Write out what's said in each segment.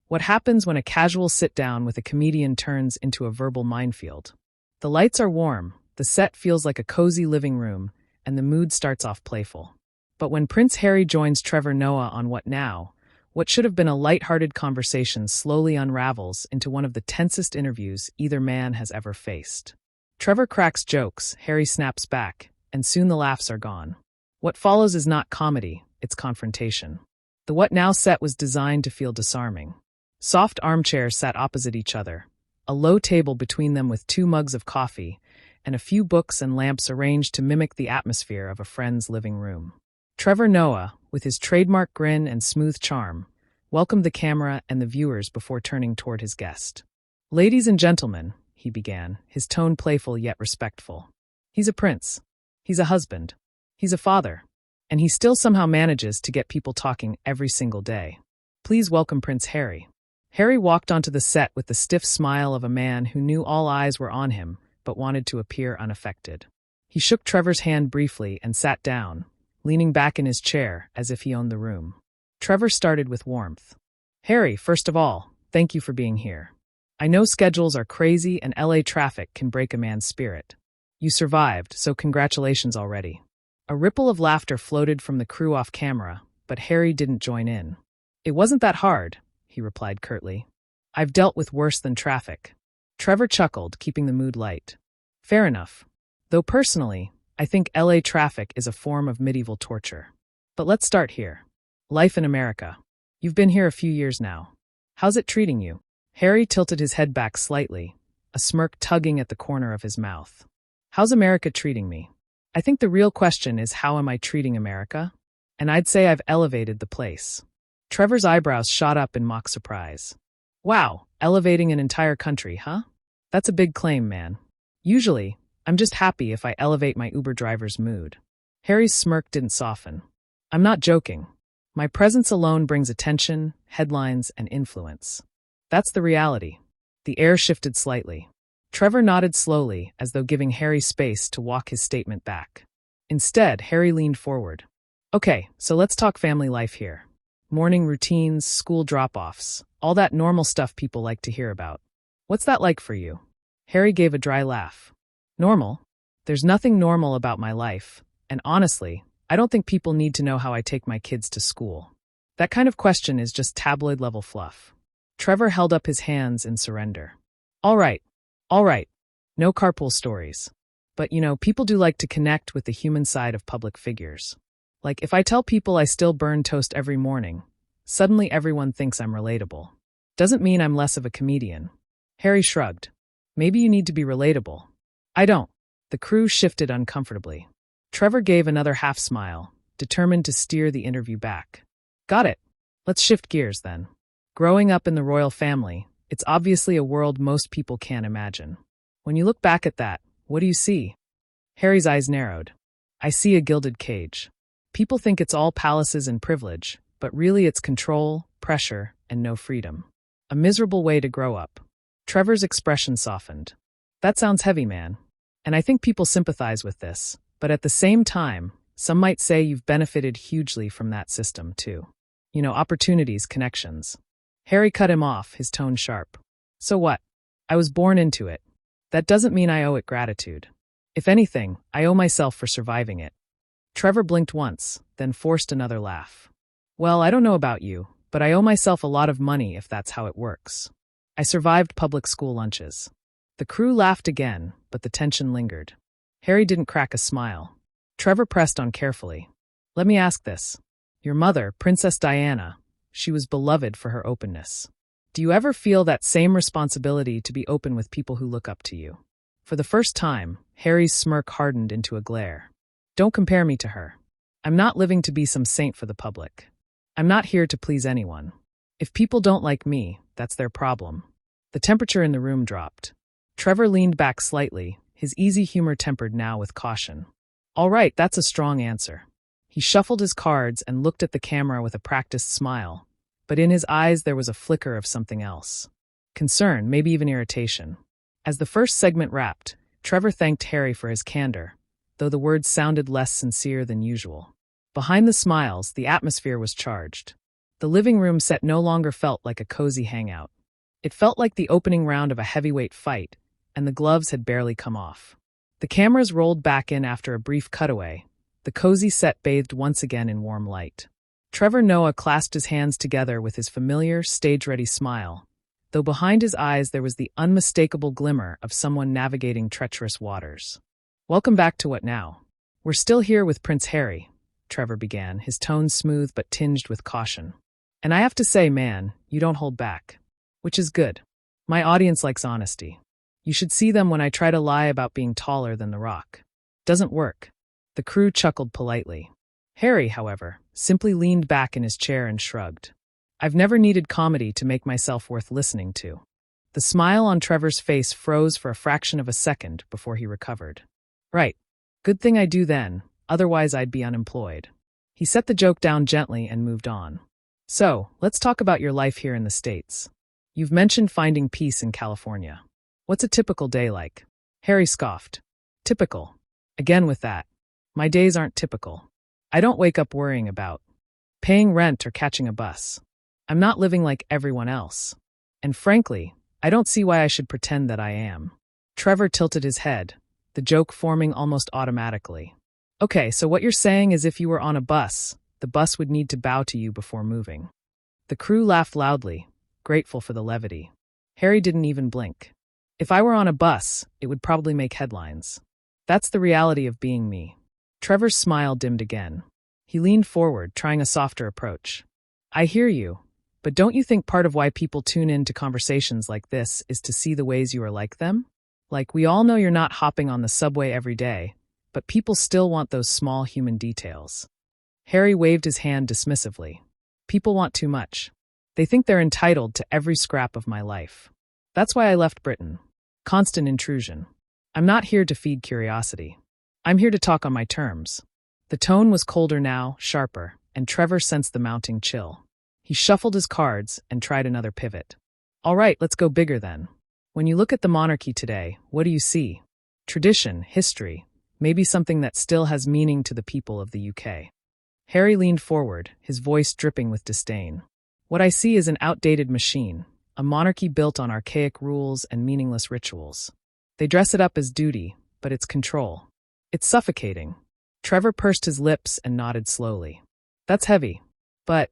What happens when a casual sit-down with a comedian turns into a verbal minefield? The lights are warm, the set feels like a cozy living room, and the mood starts off playful. But when Prince Harry joins Trevor Noah on What Now, what should have been a light-hearted conversation slowly unravels into one of the tensest interviews either man has ever faced. Trevor cracks jokes, Harry snaps back, and soon the laughs are gone. What follows is not comedy, it's confrontation. The What Now set was designed to feel disarming. Soft armchairs sat opposite each other, a low table between them with 2 mugs of coffee, and a few books and lamps arranged to mimic the atmosphere of a friend's living room. Trevor Noah, with his trademark grin and smooth charm, welcomed the camera and the viewers before turning toward his guest. "Ladies and gentlemen," he began, his tone playful yet respectful. "He's a prince. He's a husband. He's a father. And he still somehow manages to get people talking every single day. Please welcome Prince Harry." Harry walked onto the set with the stiff smile of a man who knew all eyes were on him but wanted to appear unaffected. He shook Trevor's hand briefly and sat down, leaning back in his chair as if he owned the room. Trevor started with warmth. "Harry, first of all, thank you for being here. I know schedules are crazy and LA traffic can break a man's spirit. You survived, so congratulations already." A ripple of laughter floated from the crew off camera, but Harry didn't join in. "It wasn't that hard," he replied curtly. "I've dealt with worse than traffic." Trevor chuckled, keeping the mood light. "Fair enough. Though personally, I think LA traffic is a form of medieval torture. But let's start here. Life in America. You've been here a few years now. How's it treating you?" Harry tilted his head back slightly, a smirk tugging at the corner of his mouth. "How's America treating me? I think the real question is, how am I treating America? And I'd say I've elevated the place." Trevor's eyebrows shot up in mock surprise. "Wow, elevating an entire country, huh? That's a big claim, man. Usually, I'm just happy if I elevate my Uber driver's mood." Harry's smirk didn't soften. "I'm not joking. My presence alone brings attention, headlines, and influence. That's the reality." The air shifted slightly. Trevor nodded slowly, as though giving Harry space to walk his statement back. Instead, Harry leaned forward. "Okay, so let's talk family life here. Morning routines, school drop-offs, all that normal stuff people like to hear about. What's that like for you?" Harry gave a dry laugh. "Normal? There's nothing normal about my life, and honestly, I don't think people need to know how I take my kids to school. That kind of question is just tabloid-level fluff." Trevor held up his hands in surrender. All right. No carpool stories. But, people do like to connect with the human side of public figures. Like, if I tell people I still burn toast every morning, suddenly everyone thinks I'm relatable. Doesn't mean I'm less of a comedian." Harry shrugged. "Maybe you need to be relatable." "I don't." The crew shifted uncomfortably. Trevor gave another half-smile, determined to steer the interview back. "Got it. Let's shift gears then. Growing up in the royal family, it's obviously a world most people can't imagine. When you look back at that, what do you see?" Harry's eyes narrowed. "I see a gilded cage. People think it's all palaces and privilege, but really it's control, pressure, and no freedom. A miserable way to grow up." Trevor's expression softened. "That sounds heavy, man. And I think people sympathize with this, but at the same time, some might say you've benefited hugely from that system, too. Opportunities, connections." Harry cut him off, his tone sharp. "So what? I was born into it. That doesn't mean I owe it gratitude. If anything, I owe myself for surviving it." Trevor blinked once, then forced another laugh. "Well, I don't know about you, but I owe myself a lot of money if that's how it works. I survived public school lunches." The crew laughed again, but the tension lingered. Harry didn't crack a smile. Trevor pressed on carefully. "Let me ask this. Your mother, Princess Diana, she was beloved for her openness. Do you ever feel that same responsibility to be open with people who look up to you?" For the first time, Harry's smirk hardened into a glare. "Don't compare me to her. I'm not living to be some saint for the public. I'm not here to please anyone. If people don't like me, that's their problem." The temperature in the room dropped. Trevor leaned back slightly, his easy humor tempered now with caution. "All right, that's a strong answer." He shuffled his cards and looked at the camera with a practiced smile, but in his eyes there was a flicker of something else. Concern, maybe even irritation. As the first segment wrapped, Trevor thanked Harry for his candor, though the words sounded less sincere than usual. Behind the smiles, the atmosphere was charged. The living room set no longer felt like a cozy hangout. It felt like the opening round of a heavyweight fight, and the gloves had barely come off. The cameras rolled back in after a brief cutaway. The cozy set bathed once again in warm light. Trevor Noah clasped his hands together with his familiar, stage-ready smile, though behind his eyes there was the unmistakable glimmer of someone navigating treacherous waters. "Welcome back to What Now? We're still here with Prince Harry," Trevor began, his tone smooth but tinged with caution. "And I have to say, man, you don't hold back. Which is good. My audience likes honesty. You should see them when I try to lie about being taller than The Rock. Doesn't work." The crew chuckled politely. Harry, however, simply leaned back in his chair and shrugged. "I've never needed comedy to make myself worth listening to." The smile on Trevor's face froze for a fraction of a second before he recovered. "Right. Good thing I do then, otherwise I'd be unemployed." He set the joke down gently and moved on. "So, let's talk about your life here in the States. You've mentioned finding peace in California. What's a typical day like?" Harry scoffed. "Typical. Again with that. My days aren't typical. I don't wake up worrying about paying rent or catching a bus. I'm not living like everyone else. And frankly, I don't see why I should pretend that I am." Trevor tilted his head, the joke forming almost automatically. "Okay, so what you're saying is if you were on a bus, the bus would need to bow to you before moving." The crew laughed loudly, grateful for the levity. Harry didn't even blink. "If I were on a bus, it would probably make headlines. That's the reality of being me." Trevor's smile dimmed again. He leaned forward, trying a softer approach. "I hear you, but don't you think part of why people tune in to conversations like this is to see the ways you are like them? Like, we all know you're not hopping on the subway every day, but people still want those small human details." Harry waved his hand dismissively. "People want too much. They think they're entitled to every scrap of my life. That's why I left Britain. Constant intrusion. I'm not here to feed curiosity. I'm here to talk on my terms." The tone was colder now, sharper, and Trevor sensed the mounting chill. He shuffled his cards and tried another pivot. "All right, let's go bigger then. When you look at the monarchy today, what do you see? Tradition, history, maybe something that still has meaning to the people of the UK." Harry leaned forward, his voice dripping with disdain. "What I see is an outdated machine, a monarchy built on archaic rules and meaningless rituals. They dress it up as duty, but it's control. It's suffocating." Trevor pursed his lips and nodded slowly. "That's heavy. But,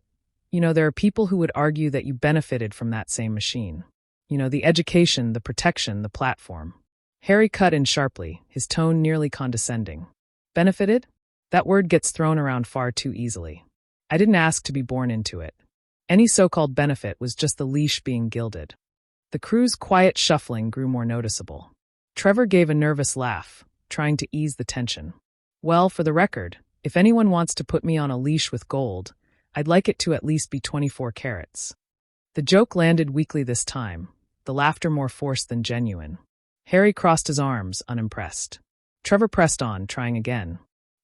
there are people who would argue that you benefited from that same machine. The education, the protection, the platform." Harry cut in sharply, his tone nearly condescending. "Benefited? That word gets thrown around far too easily. I didn't ask to be born into it. Any so-called benefit was just the leash being gilded." The crew's quiet shuffling grew more noticeable. Trevor gave a nervous laugh, trying to ease the tension. "Well, for the record, if anyone wants to put me on a leash with gold, I'd like it to at least be 24 carats. The joke landed weakly this time, the laughter more forced than genuine. Harry crossed his arms, unimpressed. Trevor pressed on, trying again.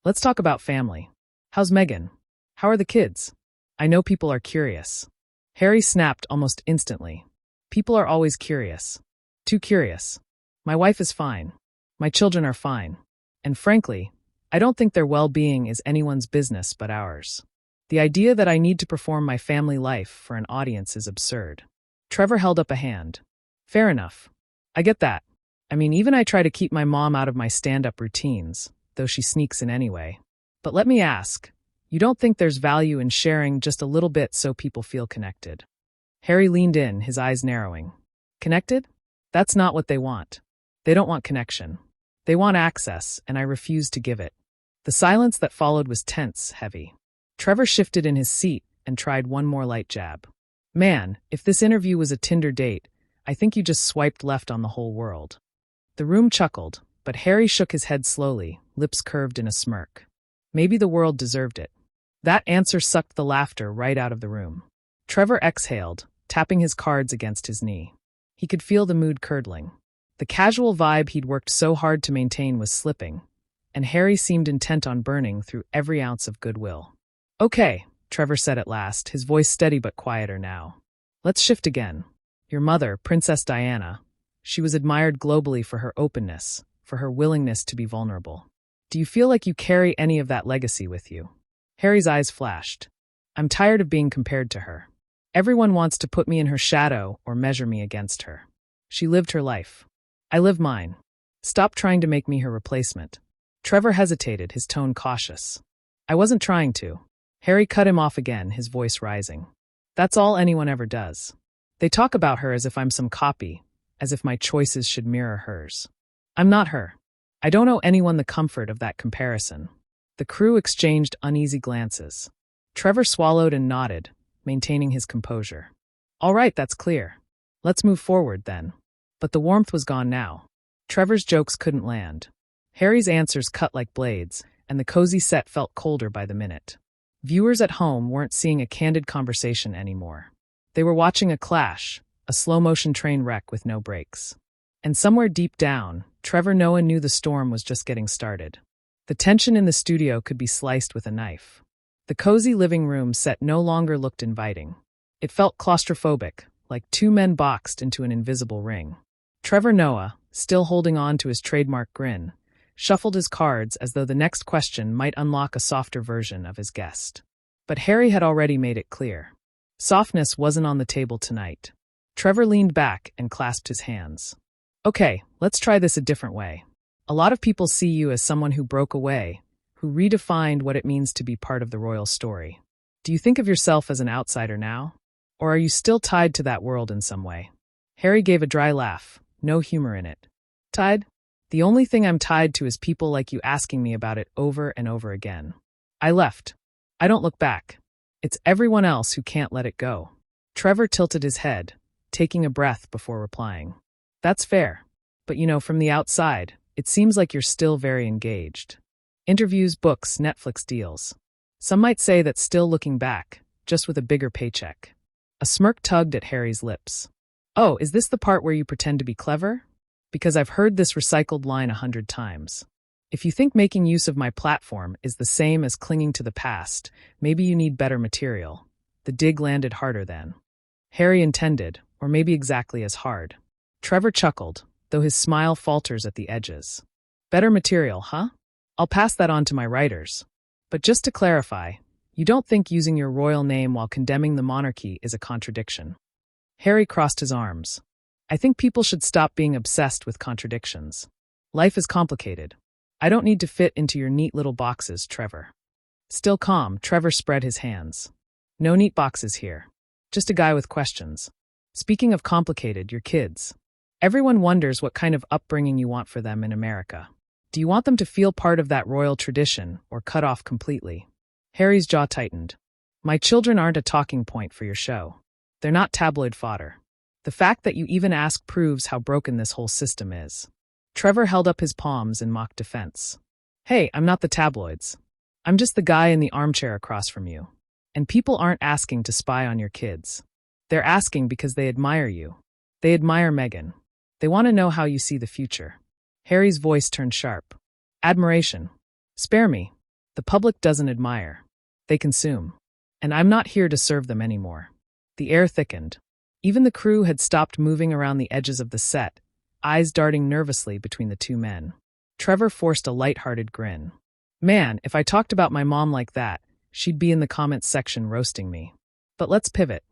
"Let's talk about family. How's Megan? How are the kids? I know people are curious." Harry snapped almost instantly. "People are always curious. Too curious. My wife is fine. My children are fine. And frankly, I don't think their well-being is anyone's business but ours. The idea that I need to perform my family life for an audience is absurd." Trevor held up a hand. "Fair enough. I get that. I mean, even I try to keep my mom out of my stand-up routines, though she sneaks in anyway. But let me ask, you don't think there's value in sharing just a little bit so people feel connected?" Harry leaned in, his eyes narrowing. "Connected? That's not what they want. They don't want connection. They want access, and I refuse to give it." The silence that followed was tense, heavy. Trevor shifted in his seat and tried one more light jab. "Man, if this interview was a Tinder date, I think you just swiped left on the whole world." The room chuckled, but Harry shook his head slowly, lips curved in a smirk. Maybe the world deserved it. That answer sucked the laughter right out of the room. Trevor exhaled, tapping his cards against his knee. He could feel the mood curdling. The casual vibe he'd worked so hard to maintain was slipping, and Harry seemed intent on burning through every ounce of goodwill. "Okay," Trevor said at last, his voice steady but quieter now. "Let's shift again. Your mother, Princess Diana, she was admired globally for her openness, for her willingness to be vulnerable. Do you feel like you carry any of that legacy with you?" Harry's eyes flashed. I'm tired of being compared to her. Everyone wants to put me in her shadow or measure me against her. She lived her life. I live mine. Stop trying to make me her replacement. Trevor hesitated, his tone cautious. I wasn't trying to. Harry cut him off again, his voice rising. That's all anyone ever does. They talk about her as if I'm some copy, as if my choices should mirror hers. I'm not her. I don't owe anyone the comfort of that comparison. The crew exchanged uneasy glances. Trevor swallowed and nodded, maintaining his composure. All right, that's clear. Let's move forward, then. But the warmth was gone now. Trevor's jokes couldn't land. Harry's answers cut like blades, and the cozy set felt colder by the minute. Viewers at home weren't seeing a candid conversation anymore. They were watching a clash, a slow-motion train wreck with no brakes. And somewhere deep down, Trevor Noah knew the storm was just getting started. The tension in the studio could be sliced with a knife. The cozy living room set no longer looked inviting. It felt claustrophobic, like two men boxed into an invisible ring. Trevor Noah, still holding on to his trademark grin, shuffled his cards as though the next question might unlock a softer version of his guest. But Harry had already made it clear. Softness wasn't on the table tonight. Trevor leaned back and clasped his hands. Okay, let's try this a different way. A lot of people see you as someone who broke away, who redefined what it means to be part of the royal story. Do you think of yourself as an outsider now? Or are you still tied to that world in some way? Harry gave a dry laugh, no humor in it. Tied? The only thing I'm tied to is people like you asking me about it over and over again. I left. I don't look back. It's everyone else who can't let it go. Trevor tilted his head, taking a breath before replying. That's fair. But from the outside, it seems like you're still very engaged. Interviews, books, Netflix deals. Some might say that's still looking back, just with a bigger paycheck. A smirk tugged at Harry's lips. Oh, is this the part where you pretend to be clever? Because I've heard this recycled line 100 times. If you think making use of my platform is the same as clinging to the past, maybe you need better material. The dig landed harder then. Harry intended, or maybe exactly as hard. Trevor chuckled, though his smile falters at the edges. Better material, huh? I'll pass that on to my writers. But just to clarify, you don't think using your royal name while condemning the monarchy is a contradiction? Harry crossed his arms. I think people should stop being obsessed with contradictions. Life is complicated. I don't need to fit into your neat little boxes, Trevor. Still calm, Trevor spread his hands. No neat boxes here. Just a guy with questions. Speaking of complicated, your kids. Everyone wonders what kind of upbringing you want for them in America. Do you want them to feel part of that royal tradition or cut off completely? Harry's jaw tightened. My children aren't a talking point for your show. They're not tabloid fodder. The fact that you even ask proves how broken this whole system is. Trevor held up his palms in mock defense. Hey, I'm not the tabloids. I'm just the guy in the armchair across from you. And people aren't asking to spy on your kids. They're asking because they admire you. They admire Meghan. They want to know how you see the future. Harry's voice turned sharp. Admiration. Spare me. The public doesn't admire. They consume. And I'm not here to serve them anymore. The air thickened. Even the crew had stopped moving around the edges of the set, eyes darting nervously between the two men. Trevor forced a light-hearted grin. Man, if I talked about my mom like that, she'd be in the comments section roasting me. But let's pivot.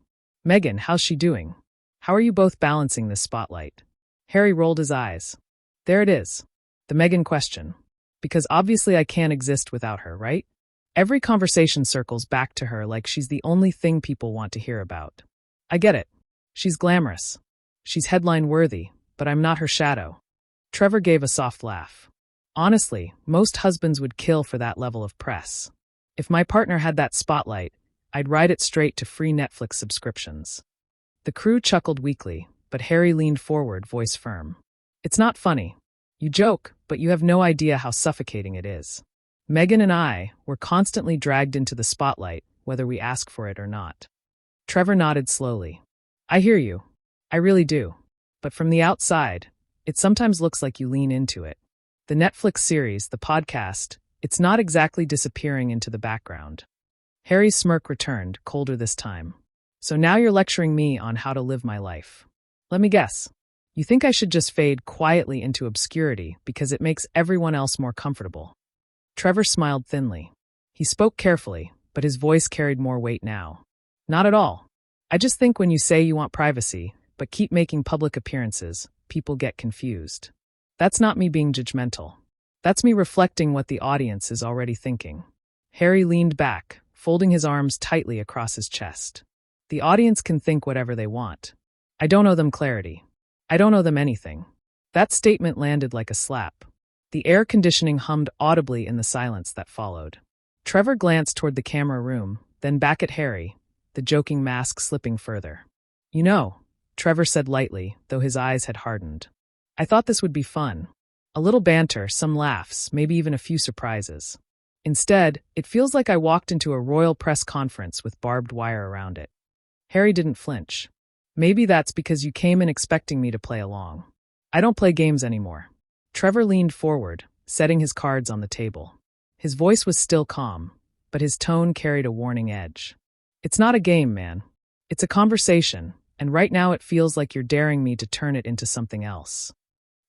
Meghan, how's she doing? How are you both balancing this spotlight? Harry rolled his eyes. There it is. The Meghan question. Because obviously I can't exist without her, right? Every conversation circles back to her like she's the only thing people want to hear about. I get it. She's glamorous. She's headline-worthy, but I'm not her shadow. Trevor gave a soft laugh. Honestly, most husbands would kill for that level of press. If my partner had that spotlight, I'd ride it straight to free Netflix subscriptions. The crew chuckled weakly, but Harry leaned forward, voice firm. It's not funny. You joke, but you have no idea how suffocating it is. Meghan and I were constantly dragged into the spotlight, whether we ask for it or not. Trevor nodded slowly. I hear you. I really do. But from the outside, it sometimes looks like you lean into it. The Netflix series, the podcast, it's not exactly disappearing into the background. Harry's smirk returned, colder this time. So now you're lecturing me on how to live my life. Let me guess. You think I should just fade quietly into obscurity because it makes everyone else more comfortable? Trevor smiled thinly. He spoke carefully, but his voice carried more weight now. Not at all. I just think when you say you want privacy, but keep making public appearances, people get confused. That's not me being judgmental. That's me reflecting what the audience is already thinking. Harry leaned back, folding his arms tightly across his chest. The audience can think whatever they want. I don't owe them clarity. I don't owe them anything. That statement landed like a slap. The air conditioning hummed audibly in the silence that followed. Trevor glanced toward the camera room, then back at Harry, the joking mask slipping further. You know, Trevor said lightly, though his eyes had hardened. I thought this would be fun. A little banter, some laughs, maybe even a few surprises. Instead, it feels like I walked into a royal press conference with barbed wire around it. Harry didn't flinch. Maybe that's because you came in expecting me to play along. I don't play games anymore. Trevor leaned forward, setting his cards on the table. His voice was still calm, but his tone carried a warning edge. It's not a game, man. It's a conversation, and right now it feels like you're daring me to turn it into something else.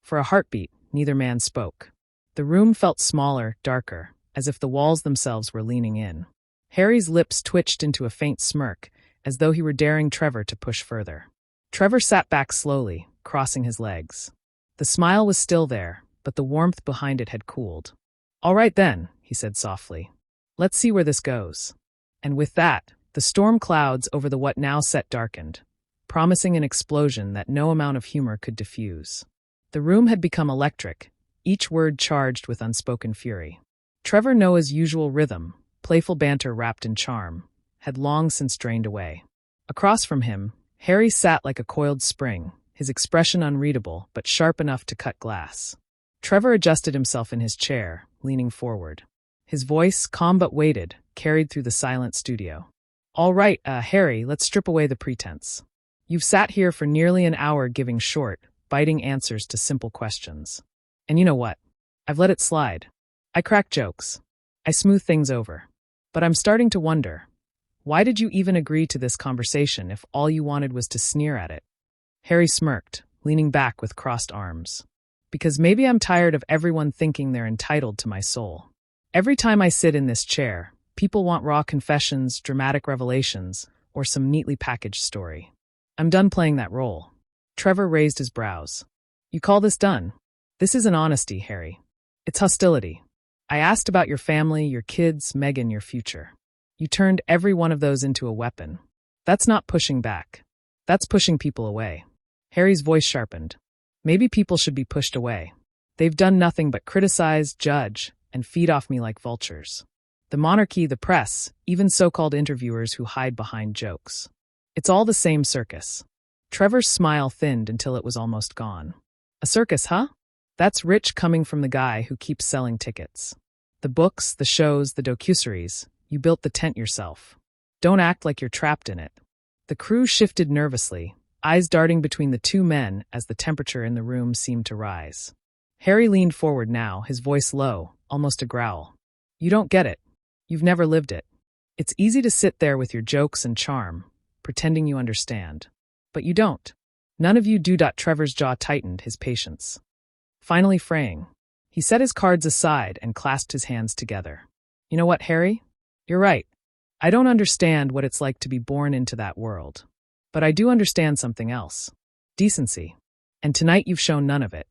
For a heartbeat, neither man spoke. The room felt smaller, darker, as if the walls themselves were leaning in. Harry's lips twitched into a faint smirk, as though he were daring Trevor to push further. Trevor sat back slowly, crossing his legs. The smile was still there, but the warmth behind it had cooled. All right then, he said softly. Let's see where this goes. And with that, the storm clouds over the what now set darkened, promising an explosion that no amount of humor could diffuse. The room had become electric, each word charged with unspoken fury. Trevor Noah's usual rhythm, playful banter wrapped in charm, had long since drained away. Across from him, Harry sat like a coiled spring, his expression unreadable but sharp enough to cut glass. Trevor adjusted himself in his chair, leaning forward. His voice, calm but weighted, carried through the silent studio. All right, Harry, let's strip away the pretense. You've sat here for nearly an hour giving short, biting answers to simple questions. And you know what? I've let it slide. I crack jokes. I smooth things over. But I'm starting to wonder, why did you even agree to this conversation if all you wanted was to sneer at it? Harry smirked, leaning back with crossed arms. Because maybe I'm tired of everyone thinking they're entitled to my soul. Every time I sit in this chair, people want raw confessions, dramatic revelations, or some neatly packaged story. I'm done playing that role. Trevor raised his brows. You call this done? This isn't honesty, Harry. It's hostility. I asked about your family, your kids, Megan, your future. You turned every one of those into a weapon. That's not pushing back. That's pushing people away. Harry's voice sharpened. Maybe people should be pushed away. They've done nothing but criticize, judge, and feed off me like vultures. The monarchy, the press, even so-called interviewers who hide behind jokes. It's all the same circus. Trevor's smile thinned until it was almost gone. A circus, huh? That's rich coming from the guy who keeps selling tickets. The books, the shows, the docuseries, you built the tent yourself. Don't act like you're trapped in it. The crew shifted nervously, eyes darting between the two men as the temperature in the room seemed to rise. Harry leaned forward now, his voice low, almost a growl. You don't get it. You've never lived it. It's easy to sit there with your jokes and charm, pretending you understand. But you don't. None of you do. Trevor's jaw tightened, his patience finally fraying. He set his cards aside and clasped his hands together. You know what, Harry? You're right. I don't understand what it's like to be born into that world. But I do understand something else. Decency. And tonight you've shown none of it.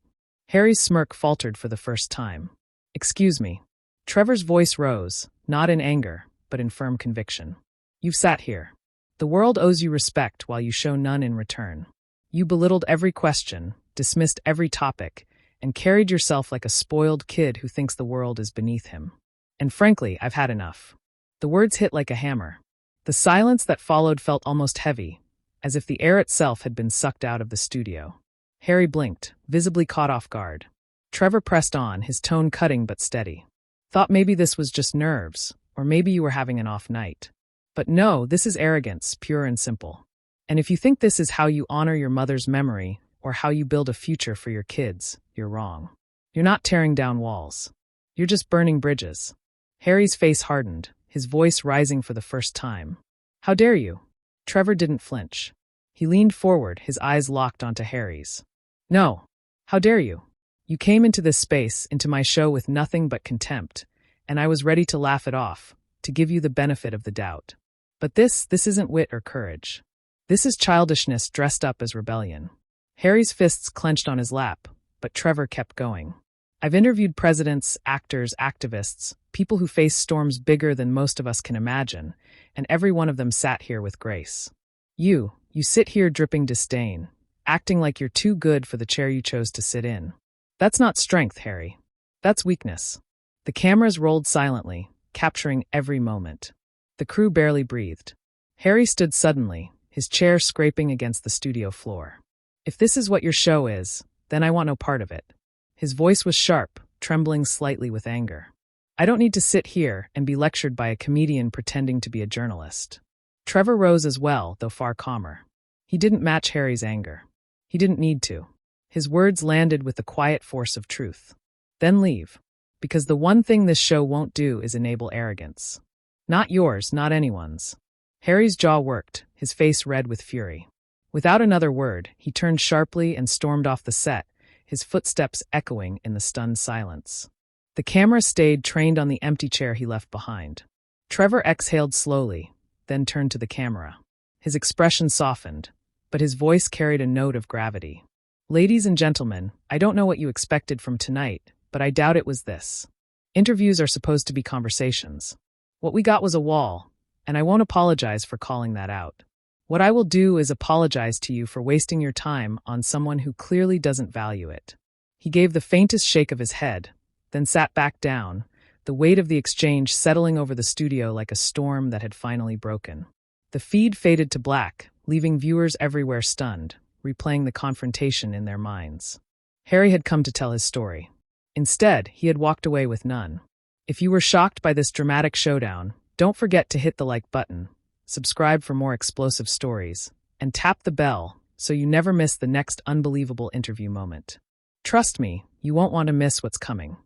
Harry's smirk faltered for the first time. Excuse me. Trevor's voice rose, not in anger, but in firm conviction. You've sat here. The world owes you respect while you show none in return. You belittled every question, dismissed every topic, and carried yourself like a spoiled kid who thinks the world is beneath him. And frankly, I've had enough. The words hit like a hammer. The silence that followed felt almost heavy, as if the air itself had been sucked out of the studio. Harry blinked, visibly caught off guard. Trevor pressed on, his tone cutting but steady. Thought maybe this was just nerves, or maybe you were having an off night. But no, this is arrogance, pure and simple. And if you think this is how you honor your mother's memory, or how you build a future for your kids, you're wrong. You're not tearing down walls. You're just burning bridges. Harry's face hardened, his voice rising for the first time. How dare you? Trevor didn't flinch. He leaned forward, his eyes locked onto Harry's. No. How dare you? You came into this space, into my show with nothing but contempt, and I was ready to laugh it off, to give you the benefit of the doubt. But this isn't wit or courage. This is childishness dressed up as rebellion. Harry's fists clenched on his lap, but Trevor kept going. I've interviewed presidents, actors, activists, people who face storms bigger than most of us can imagine, and every one of them sat here with grace. You sit here dripping disdain, acting like you're too good for the chair you chose to sit in. That's not strength, Harry. That's weakness. The cameras rolled silently, capturing every moment. The crew barely breathed. Harry stood suddenly, his chair scraping against the studio floor. If this is what your show is, then I want no part of it. His voice was sharp, trembling slightly with anger. I don't need to sit here and be lectured by a comedian pretending to be a journalist. Trevor rose as well, though far calmer. He didn't match Harry's anger. He didn't need to. His words landed with the quiet force of truth. Then leave. Because the one thing this show won't do is enable arrogance. Not yours, not anyone's. Harry's jaw worked, his face red with fury. Without another word, he turned sharply and stormed off the set, his footsteps echoing in the stunned silence. The camera stayed trained on the empty chair he left behind. Trevor exhaled slowly, then turned to the camera. His expression softened, but his voice carried a note of gravity. Ladies and gentlemen, I don't know what you expected from tonight, but I doubt it was this. Interviews are supposed to be conversations. What we got was a wall, and I won't apologize for calling that out. What I will do is apologize to you for wasting your time on someone who clearly doesn't value it. He gave the faintest shake of his head, then sat back down, the weight of the exchange settling over the studio like a storm that had finally broken. The feed faded to black, leaving viewers everywhere stunned, replaying the confrontation in their minds. Harry had come to tell his story. Instead, he had walked away with none. If you were shocked by this dramatic showdown, don't forget to hit the like button, subscribe for more explosive stories, and tap the bell so you never miss the next unbelievable interview moment. Trust me, you won't want to miss what's coming.